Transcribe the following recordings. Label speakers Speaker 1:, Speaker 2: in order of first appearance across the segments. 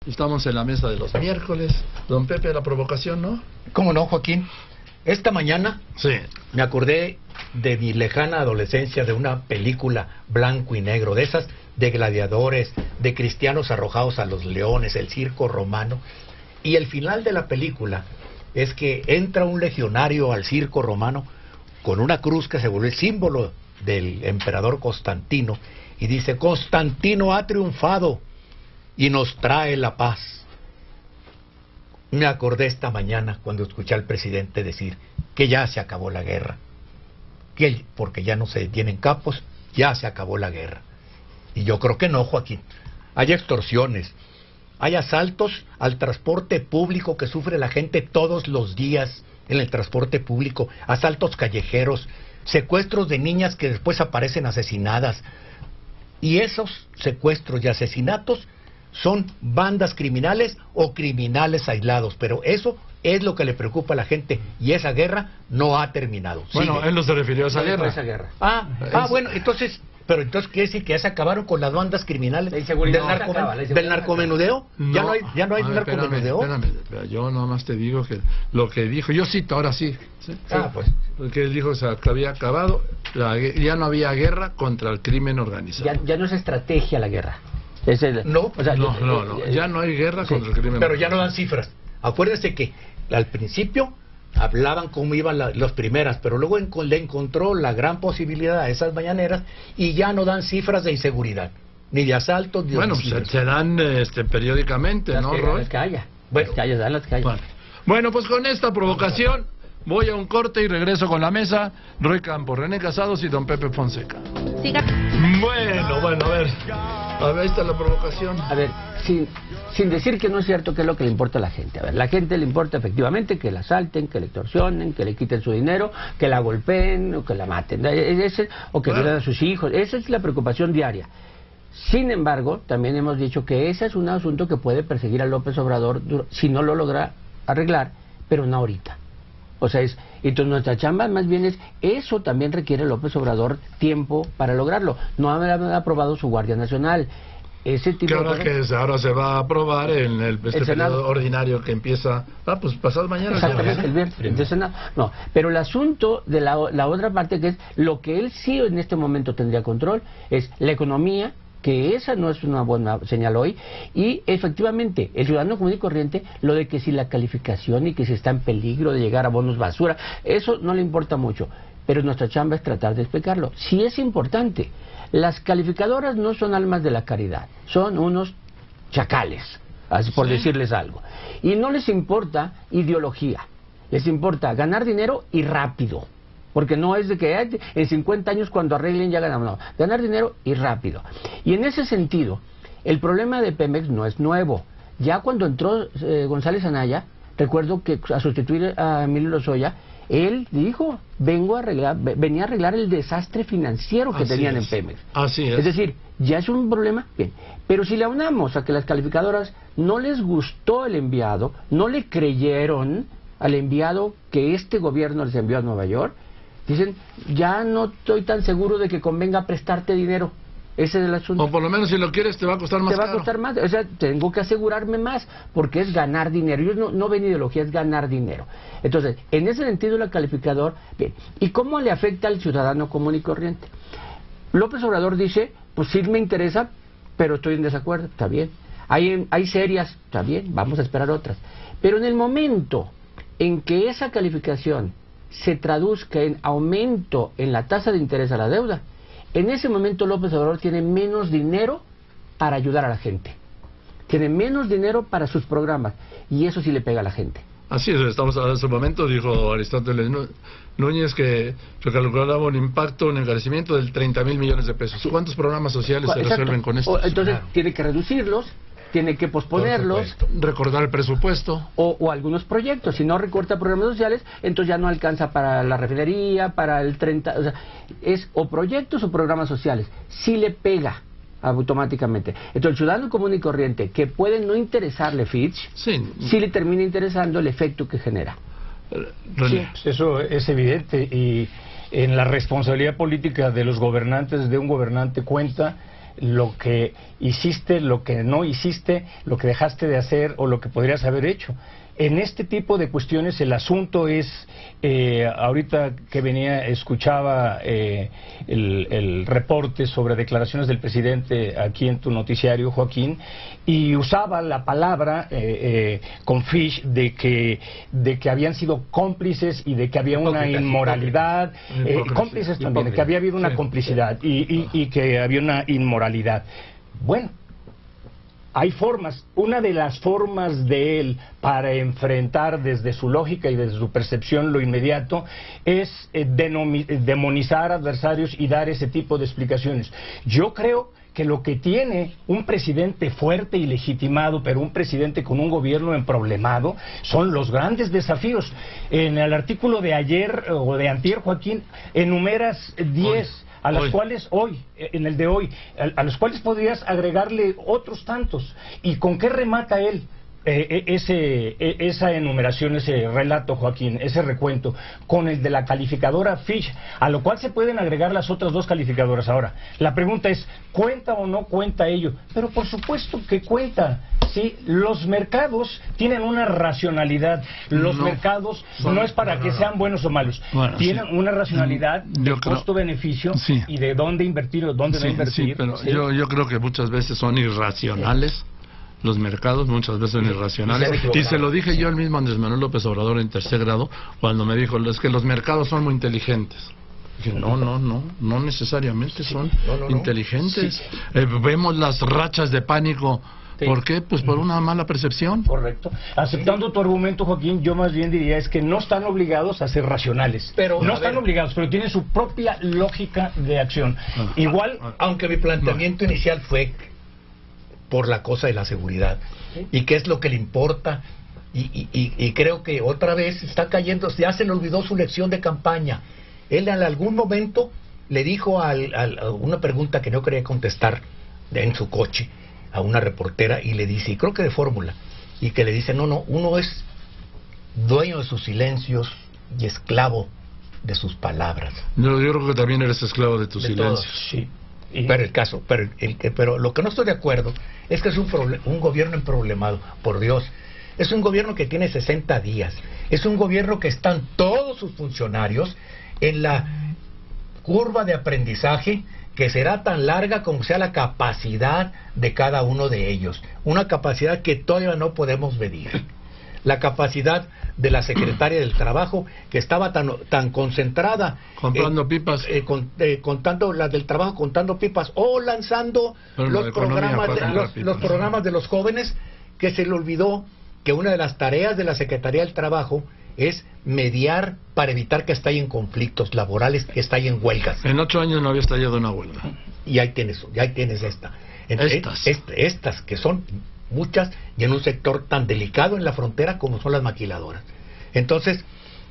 Speaker 1: Estamos en la mesa de los miércoles. Don Pepe, la provocación, ¿no?
Speaker 2: ¿Cómo no, Joaquín? Esta mañana
Speaker 1: Sí.
Speaker 2: me acordé de mi lejana adolescencia, de una película blanco y negro, de esas de gladiadores, de cristianos arrojados a los leones, el circo romano. Y el final de la película es que entra un legionario al circo romano con una cruz que se volvió el símbolo del emperador Constantino y dice: Constantino ha triunfado y nos trae la paz. Me acordé esta mañana cuando escuché al presidente decir que ya se acabó la guerra, que porque ya no se detienen capos, ya se acabó la guerra. Y yo creo que no, Joaquín. Hay extorsiones, hay asaltos al transporte público que sufre la gente todos los días en el transporte público, asaltos callejeros, secuestros de niñas que después aparecen asesinadas. Y esos secuestros y asesinatos son bandas criminales o criminales aislados, pero eso es lo que le preocupa a la gente, y esa guerra no ha terminado.
Speaker 1: Bueno,
Speaker 2: Sigue.
Speaker 1: él no se refirió a esa guerra.
Speaker 2: Bueno, entonces, pero entonces quiere decir que ya se acabaron con las bandas criminales del narcomenudeo.
Speaker 1: No,
Speaker 2: ya no hay narcomenudeo.
Speaker 1: Espérame, yo nomás te digo que lo que dijo, yo cito ahora sí.
Speaker 2: Pues.
Speaker 1: Porque él dijo que había acabado, ya no había guerra contra el crimen organizado.
Speaker 3: Ya no es estrategia la guerra.
Speaker 1: No, ya no hay guerra contra el crimen.
Speaker 2: Pero ya no dan cifras. Acuérdense que al principio hablaban cómo iban las primeras, pero luego le encontró la gran posibilidad a esas mañaneras y ya no dan cifras de inseguridad, ni de asaltos, ni de homicidios.
Speaker 1: Se dan periódicamente,
Speaker 3: las
Speaker 1: ¿no,
Speaker 3: que,
Speaker 1: Roy?
Speaker 3: Las que haya.
Speaker 2: Bueno,
Speaker 3: las que haya.
Speaker 1: Bueno, pues con esta provocación voy a un corte y regreso con la mesa. Roy Campos, René Casados y don Pepe Fonseca.
Speaker 4: Siga.
Speaker 1: Bueno, a ver, ahí está la provocación.
Speaker 3: A ver, sin decir que no es cierto, qué es lo que le importa a la gente. A ver, la gente le importa efectivamente que la asalten, que la extorsionen, que le quiten su dinero, que la golpeen o que la maten, o que violen a sus hijos. Esa es la preocupación diaria. Sin embargo, también hemos dicho que ese es un asunto que puede perseguir a López Obrador si no lo logra arreglar, pero no ahorita. O sea, entonces nuestra chamba más bien es, eso también requiere López Obrador tiempo para lograrlo. No ha aprobado su Guardia Nacional. Ese tipo
Speaker 1: ahora se va a aprobar en el periodo ordinario que empieza, pues pasado mañana.
Speaker 3: Exactamente, el viernes del Senado. No, pero el asunto de la otra parte, que es lo que él sí en este momento tendría control, es la economía, que esa no es una buena señal hoy, y efectivamente el ciudadano común y corriente, lo de que si la calificación y que si está en peligro de llegar a bonos basura, eso no le importa mucho, pero nuestra chamba es tratar de explicarlo. Sí es importante, las calificadoras no son almas de la caridad, son unos chacales, por decirles algo, y no les importa ideología, les importa ganar dinero y rápido. Porque no es de que en 50 años cuando arreglen ya ganamos, no, ganar dinero y rápido. Y en ese sentido, el problema de Pemex no es nuevo. Ya cuando entró González Anaya, recuerdo que a sustituir a Emilio Lozoya, él dijo, venía a arreglar el desastre financiero que tenían en Pemex.
Speaker 1: Así es.
Speaker 3: Es decir, ya es un problema, bien. Pero si le aunamos a que las calificadoras no les gustó el enviado, no le creyeron al enviado que este gobierno les envió a Nueva York, dicen, ya no estoy tan seguro de que convenga prestarte dinero. Ese es el asunto.
Speaker 1: O por lo menos si lo quieres te va a costar más caro.
Speaker 3: Te va a costar más, o sea, tengo que asegurarme más, porque es ganar dinero. Ellos no ven ideología, es ganar dinero. Entonces, en ese sentido el calificador, bien. ¿Y cómo le afecta al ciudadano común y corriente? López Obrador dice, pues sí me interesa, pero estoy en desacuerdo, está bien. Hay serias, está bien, vamos a esperar otras. Pero en el momento en que esa calificación se traduzca en aumento en la tasa de interés a la deuda, en ese momento López Obrador tiene menos dinero para ayudar a la gente, tiene menos dinero para sus programas, y eso sí le pega a la gente.
Speaker 1: Así es, estamos en ese momento, dijo Aristóteles Núñez, que se calculaba un impacto, un encarecimiento del 30,000 millones de pesos. ¿Cuántos programas sociales se resuelven con esto?
Speaker 3: Entonces tiene que reducirlos, tiene que posponerlos,
Speaker 1: recordar el presupuesto
Speaker 3: o algunos proyectos. Si no recorta programas sociales, entonces ya no alcanza para la refinería, para el 30, o sea, es o proyectos o programas sociales. Sí le pega automáticamente. Entonces el ciudadano común y corriente, que puede no interesarle Fitch, sí le termina interesando el efecto que genera.
Speaker 5: Sí, eso es evidente, y en la responsabilidad política de los gobernantes, de un gobernante, cuenta lo que hiciste, lo que no hiciste, lo que dejaste de hacer o lo que podrías haber hecho. En este tipo de cuestiones el asunto es, ahorita que escuchaba el reporte sobre declaraciones del presidente aquí en tu noticiario, Joaquín, y usaba la palabra con Fish de que habían sido cómplices y de que había una inmoralidad, cómplices también, de que había habido una complicidad y que había una inmoralidad. Bueno, hay formas. Una de las formas de él para enfrentar desde su lógica y desde su percepción lo inmediato es demonizar adversarios y dar ese tipo de explicaciones. Yo creo que lo que tiene un presidente fuerte y legitimado, pero un presidente con un gobierno emproblemado, son los grandes desafíos. En el artículo de ayer o de antier, Joaquín, enumeras 10... a las cuales en el de hoy, a los cuales podrías agregarle otros tantos. ¿Y con qué remata él esa enumeración, ese relato, Joaquín, ese recuento? Con el de la calificadora Fitch, a lo cual se pueden agregar las otras dos calificadoras. Ahora, la pregunta es, ¿cuenta o no cuenta ello? Pero por supuesto que cuenta. Sí, los mercados tienen una racionalidad. Los mercados no es para que sean buenos o malos. Bueno, tienen una racionalidad de costo-beneficio y de dónde invertir o dónde no invertir.
Speaker 1: Sí, pero yo creo que muchas veces son irracionales. Los mercados muchas veces son irracionales. Y se lo dije yo al mismo Andrés Manuel López Obrador en tercer grado, cuando me dijo, es que los mercados son muy inteligentes. Dije, no necesariamente son inteligentes. Vemos las rachas de pánico. ¿Por qué? Pues por una mala percepción.
Speaker 5: Correcto. Aceptando tu argumento, Joaquín, yo más bien diría es que no están obligados a ser racionales. No están obligados, pero tienen su propia lógica de acción. Igual,
Speaker 2: aunque mi planteamiento inicial fue por la cosa de la seguridad y qué es lo que le importa, y creo que otra vez está cayendo, ya se le olvidó su lección de campaña. Él en algún momento le dijo a una pregunta que no quería contestar en su coche a una reportera, y le dice, y creo que de fórmula, y que le dice, uno es dueño de sus silencios y esclavo de sus palabras.
Speaker 1: No, yo creo que también eres esclavo de tus silencios.
Speaker 5: Sí.
Speaker 2: Pero lo que no estoy de acuerdo es que es un gobierno emproblemado, por Dios. Es un gobierno que tiene 60 días. Es un gobierno que están todos sus funcionarios en la curva de aprendizaje que será tan larga como sea la capacidad de cada uno de ellos. Una capacidad que todavía no podemos medir. La capacidad de la secretaria del Trabajo, que estaba tan concentrada
Speaker 1: comprando pipas,
Speaker 2: contando la del trabajo, contando pipas, o lanzando los programas de los jóvenes, que se le olvidó que una de las tareas de la Secretaría del Trabajo es mediar para evitar que estallen conflictos laborales, que estallen huelgas.
Speaker 1: En 8 años no había estallado una huelga.
Speaker 2: Y ahí tienes esta. Estas que son muchas, y en un sector tan delicado en la frontera como son las maquiladoras. Entonces,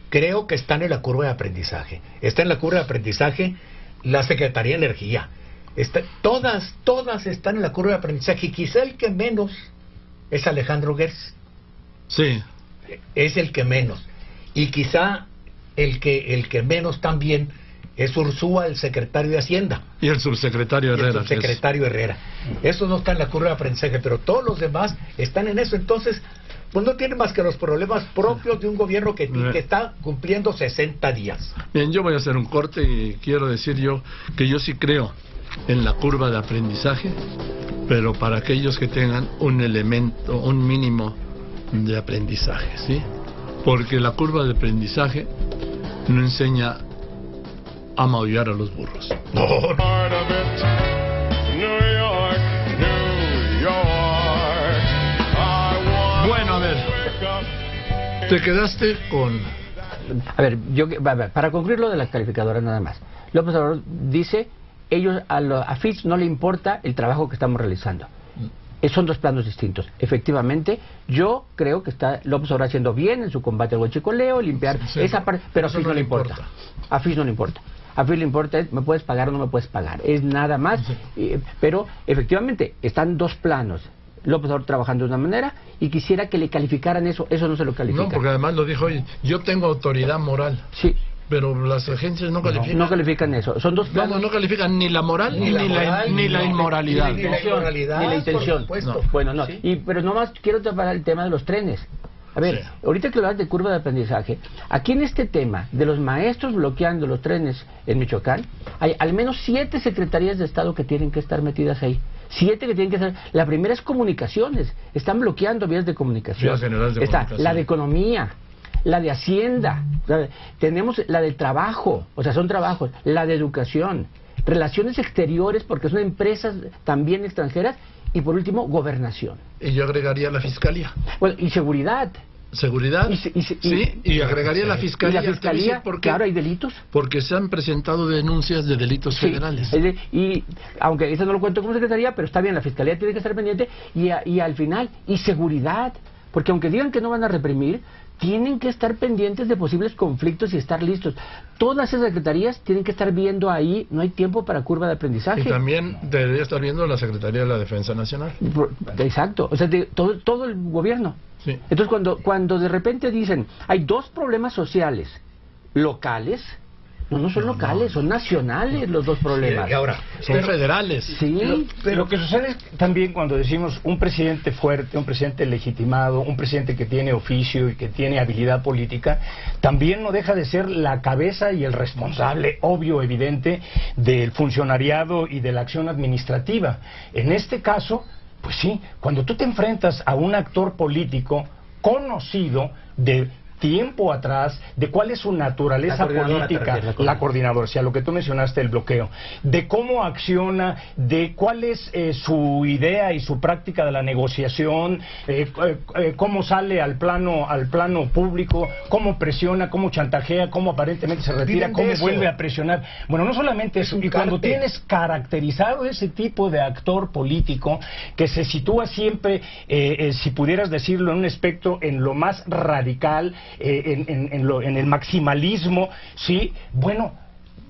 Speaker 2: creo que están en la curva de aprendizaje. Está en la curva de aprendizaje la Secretaría de Energía. Todas están en la curva de aprendizaje, y quizá el que menos es Alejandro Gertz.
Speaker 1: Sí.
Speaker 2: Es el que menos. Y quizá el que menos también es Ursúa, el secretario de Hacienda.
Speaker 1: Y el subsecretario
Speaker 2: Herrera. Eso no está en la curva de aprendizaje, pero todos los demás están en eso. Entonces, pues no tiene más que los problemas propios de un gobierno que está cumpliendo 60 días.
Speaker 1: Bien, yo voy a hacer un corte y quiero decir que yo sí creo en la curva de aprendizaje, pero para aquellos que tengan un elemento, un mínimo de aprendizaje, ¿sí? Porque la curva de aprendizaje no enseña a maullar a los burros.
Speaker 2: No.
Speaker 1: Bueno, a ver, te quedaste con...
Speaker 3: A ver, para concluir lo de las calificadoras nada más. López Obrador dice, a Fitch no le importa el trabajo que estamos realizando. Son dos planos distintos. Efectivamente, yo creo que está López Obrador haciendo bien en su combate al huachicoleo, limpiar esa parte, pero a Fitch no le importa. A Fitch no le importa. A Fitch le importa es, ¿me puedes pagar o no me puedes pagar? Es nada más. Pero efectivamente, están dos planos. López Obrador trabajando de una manera, y quisiera que le calificaran eso no se lo califica.
Speaker 1: No, porque además lo dijo hoy, yo tengo autoridad moral.
Speaker 3: Sí.
Speaker 1: Pero las agencias no califican.
Speaker 3: No califican eso. Son dos planos.
Speaker 1: No califican ni la moral ni la inmoralidad.
Speaker 2: Ni la inmoralidad,
Speaker 3: ni la intención.
Speaker 2: por supuesto.
Speaker 3: No. Bueno, no.
Speaker 2: ¿Sí?
Speaker 3: Pero nomás quiero tapar el tema de los trenes. A ver,
Speaker 1: Sí.
Speaker 3: ahorita que hablas de curva de aprendizaje, aquí en este tema de los maestros bloqueando los trenes en Michoacán, hay al menos 7 secretarías de Estado que tienen que estar metidas ahí. 7 que tienen que estar. La primera es comunicaciones. Están bloqueando vías de comunicación.
Speaker 1: Vías generales de
Speaker 3: Está
Speaker 1: comunicación.
Speaker 3: la de economía, la de Hacienda, tenemos la del trabajo, o sea, son trabajos, la de educación, relaciones exteriores, porque son empresas también extranjeras, y por último, gobernación.
Speaker 1: Y yo agregaría la fiscalía.
Speaker 3: Bueno, y seguridad.
Speaker 1: Seguridad, y agregaría la
Speaker 3: Y
Speaker 1: fiscalía.
Speaker 3: la fiscalía,
Speaker 1: ¿Por qué?
Speaker 3: claro, hay delitos.
Speaker 1: Porque se han presentado denuncias de delitos
Speaker 3: Sí,
Speaker 1: federales.
Speaker 3: y aunque eso no lo cuento como secretaría, pero está bien, la fiscalía tiene que estar pendiente, y al final, y seguridad, porque aunque digan que no van a reprimir, tienen que estar pendientes de posibles conflictos y estar listos. Todas esas secretarías tienen que estar viendo ahí, no hay tiempo para curva de aprendizaje.
Speaker 1: Y también debería estar viendo la Secretaría de la Defensa Nacional.
Speaker 3: Exacto, o sea, todo el gobierno.
Speaker 1: Sí.
Speaker 3: Entonces, cuando de repente dicen, hay 2 problemas sociales locales, no son locales, son nacionales los 2 problemas.
Speaker 2: Y ahora,
Speaker 1: Son federales.
Speaker 3: Sí,
Speaker 5: Pero lo que sucede es también cuando decimos un presidente fuerte, un presidente legitimado, un presidente que tiene oficio y que tiene habilidad política, también no deja de ser la cabeza y el responsable, obvio, evidente, del funcionariado y de la acción administrativa. En este caso, pues sí, cuando tú te enfrentas a un actor político conocido de tiempo atrás, de cuál es su naturaleza política, la coordinadora, o sea, lo que tú mencionaste, el bloqueo, de cómo acciona, de cuál es su idea y su práctica de la negociación, cómo sale al plano público, cómo presiona, cómo chantajea, cómo aparentemente se retira, cómo vuelve a presionar. Bueno, no solamente eso, y cuando tienes caracterizado ese tipo de actor político que se sitúa siempre, si pudieras decirlo, en un espectro en lo más radical, en el maximalismo, sí, bueno,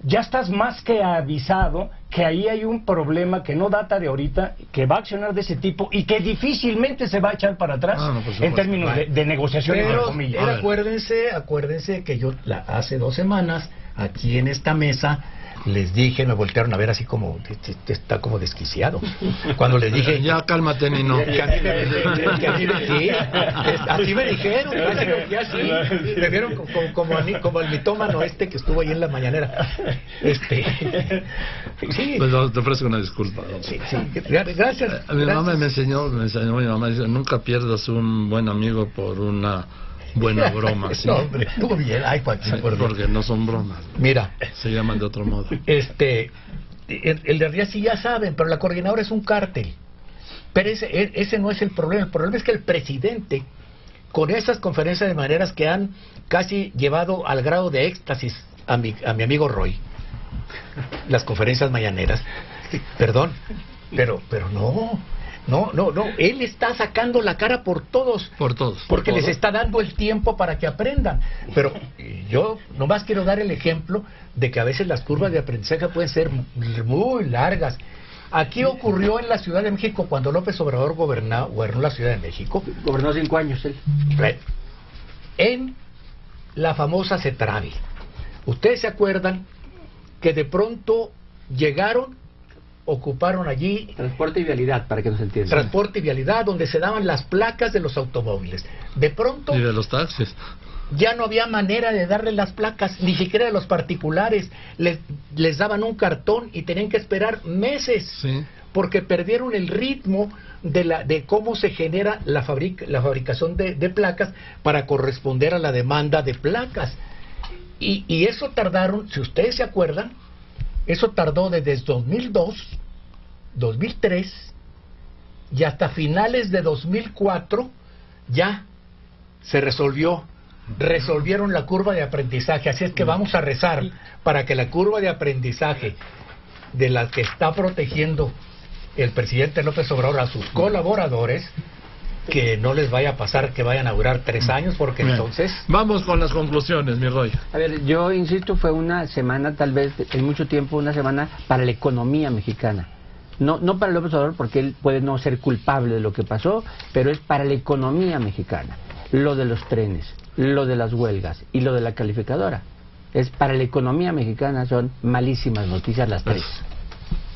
Speaker 5: ya estás más que avisado que ahí hay un problema que no data de ahorita, que va a accionar de ese tipo y que difícilmente se va a echar para atrás en términos de negociación.
Speaker 2: Pero
Speaker 5: comillas.
Speaker 2: acuérdense que yo hace 2 semanas aquí en esta mesa les dije, me voltearon a ver así como, está como desquiciado. Cuando les dije...
Speaker 1: Ya cálmate, Nino.
Speaker 2: Sí, así me dijeron, me vieron como el mitómano este que estuvo ahí en la mañanera. Sí.
Speaker 1: Pues te ofrezco una disculpa.
Speaker 2: Sí, gracias.
Speaker 1: Mi mamá me enseñó, mi mamá dice, nunca pierdas un buen amigo por una buena broma. ¿Sí?
Speaker 2: No, hombre, estuvo bien. Ay, Joaquín,
Speaker 1: porque no son bromas.
Speaker 2: Mira,
Speaker 1: se llaman de otro modo.
Speaker 2: El de arriba sí ya saben, pero la coordinadora es un cártel. Pero ese no es el problema. El problema es que el presidente, con esas conferencias de maneras que han casi llevado al grado de éxtasis a mi amigo Roy, las conferencias mañaneras, perdón, pero no, él está sacando la cara por todos. Porque les está dando el tiempo para que aprendan. Pero yo nomás quiero dar el ejemplo de que a veces las curvas de aprendizaje pueden ser muy largas. Aquí ocurrió en la Ciudad de México cuando López Obrador gobernó la Ciudad de México.
Speaker 3: Gobernó 5 años él.
Speaker 2: En la famosa CETRAVI. Ustedes se acuerdan que de pronto llegaron, ocuparon allí
Speaker 3: transporte y vialidad, para que nos entiendan.
Speaker 2: Transporte y vialidad, donde se daban las placas de los automóviles. De pronto
Speaker 1: y de los taxis
Speaker 2: ya no había manera de darle las placas, ni siquiera de los particulares. Les daban un cartón y tenían que esperar meses,
Speaker 1: sí,
Speaker 2: porque perdieron el ritmo de cómo se genera la fabricación de placas para corresponder a la demanda de placas. Y eso tardaron, si ustedes se acuerdan, eso tardó desde 2002, 2003 y hasta finales de 2004 ya se resolvieron la curva de aprendizaje. Así es que vamos a rezar para que la curva de aprendizaje de la que está protegiendo el presidente López Obrador a sus colaboradores, que no les vaya a pasar que vayan a durar 3 años, porque bien, entonces...
Speaker 1: Vamos con las conclusiones, mi Roy.
Speaker 3: A ver, yo insisto, fue una semana, tal vez en mucho tiempo, una semana para la economía mexicana. No para López Obrador, porque él puede no ser culpable de lo que pasó, pero es para la economía mexicana. Lo de los trenes, lo de las huelgas y lo de la calificadora. es para la economía mexicana son malísimas noticias las tres.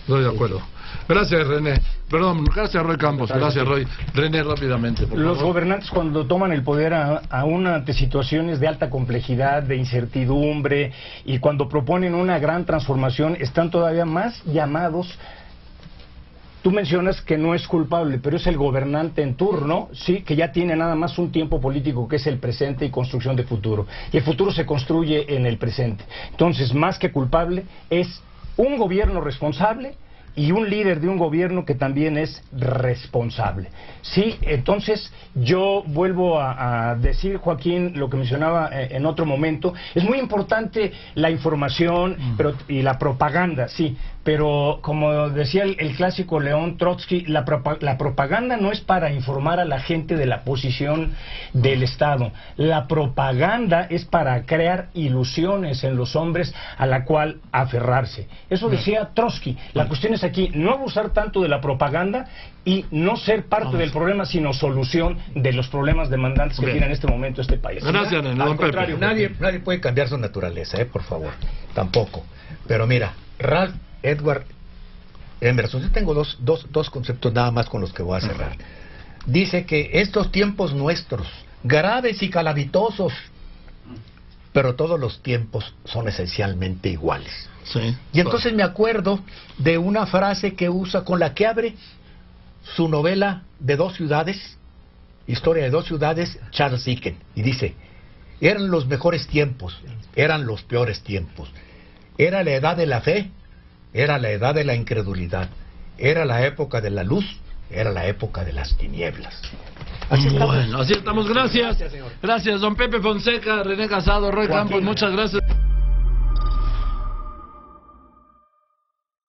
Speaker 1: Estoy de acuerdo. Gracias, René. Perdón, gracias, Roy Campos. Gracias, Roy. René, rápidamente, por
Speaker 5: Los
Speaker 1: favor.
Speaker 5: gobernantes, cuando toman el poder aún ante situaciones de alta complejidad, de incertidumbre, y cuando proponen una gran transformación, están todavía más llamados. Tú mencionas que no es culpable, pero es el gobernante en turno, sí, que ya tiene nada más un tiempo político que es el presente y construcción de futuro. Y el futuro se construye en el presente. Entonces, más que culpable, es un gobierno responsable y un líder de un gobierno que también es responsable. Sí, entonces yo vuelvo a decir, Joaquín, lo que mencionaba en otro momento, es muy importante la información y la propaganda, sí, pero como decía el clásico León Trotsky, la propaganda no es para informar a la gente de la posición del Estado, la propaganda es para crear ilusiones en los hombres a la cual aferrarse. Eso decía Trotsky. La cuestión es aquí no abusar tanto de la propaganda y no ser parte del problema, sino solución de los problemas demandantes que tiene en este momento este país.
Speaker 1: Gracias,
Speaker 2: Al contrario, nadie puede cambiar su naturaleza, por favor, tampoco. Pero mira, Ralph Edward Emerson, yo tengo dos conceptos nada más con los que voy a cerrar. Dice que estos tiempos nuestros, graves y calamitosos, pero todos los tiempos son esencialmente iguales.
Speaker 1: Sí.
Speaker 2: Y entonces me acuerdo de una frase que usa, con la que abre su novela de 2 ciudades, Historia de 2 ciudades, Charles Dickens, y dice: eran los mejores tiempos, eran los peores tiempos, era la edad de la fe, era la edad de la incredulidad, era la época de la luz, era la época de las tinieblas.
Speaker 1: Así estamos. Gracias. Gracias, don Pepe Fonseca, René Casado, Roy Campos, muchas gracias.